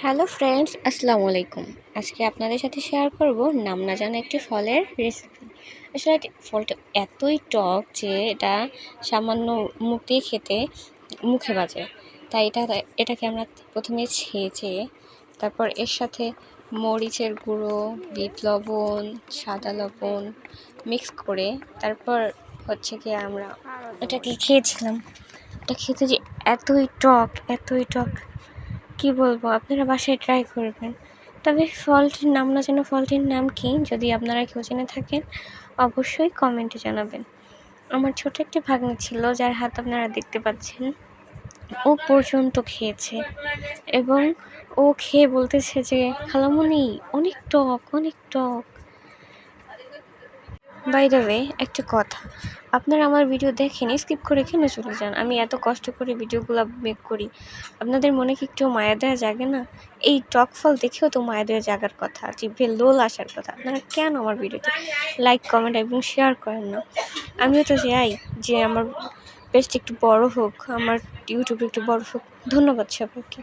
Hello friends, আসসালামু আলাইকুম। আজকে আপনাদের সাথে শেয়ার করব নাম না জানা একটি ফলের রেসিপি। আসলে ফলটা এতই টক যে এটা সামান্য মুখ দিয়ে খেতে মুখে বাজে। তাই এটাকে আমরা প্রথমে ছেঁচে তারপর এর সাথে মরিচের গুঁড়ো, বিট লবণ, সাদা লবণ মিক্স করে তারপর হচ্ছে কি আমরা এটাকে খেয়েছিলাম। এটা খেতে যে এতই টক কি বলবো, আপনারা বাসায় ট্রাই করবেন। তবে ফলটির নাম না যেন ফলটির নাম কি, যদি আপনারা কেউ জেনে থাকেন অবশ্যই কমেন্টে জানাবেন। আমার ছোট একটি ভাগ্নে ছিল যার হাত আপনারা দেখতে পাচ্ছেন, ও পর্যন্ত খেয়েছে এবং ও খেয়ে বলতেছে যে খালামণি অনেক টক। বাই দ্য ওয়ে, একটা কথা, আপনারা আমার ভিডিও দেখেন স্কিপ করে কেন চলে যান? আমি এত কষ্ট করে ভিডিওগুলো মেক করি, আপনাদের মনে কি একটু মায়া দেওয়া জাগে না? এই টক ফল দেখেও তো মায়া দেওয়া জাগার কথা, জিভে লোল আসার কথা। আপনারা কেন আমার ভিডিওতে লাইক, কমেন্ট এবং শেয়ার করেন না? আমিও তো চাই যে আমার পেজটা একটু বড় হোক, আমার ইউটিউবে একটু বড় হোক। ধন্যবাদ সবাইকে।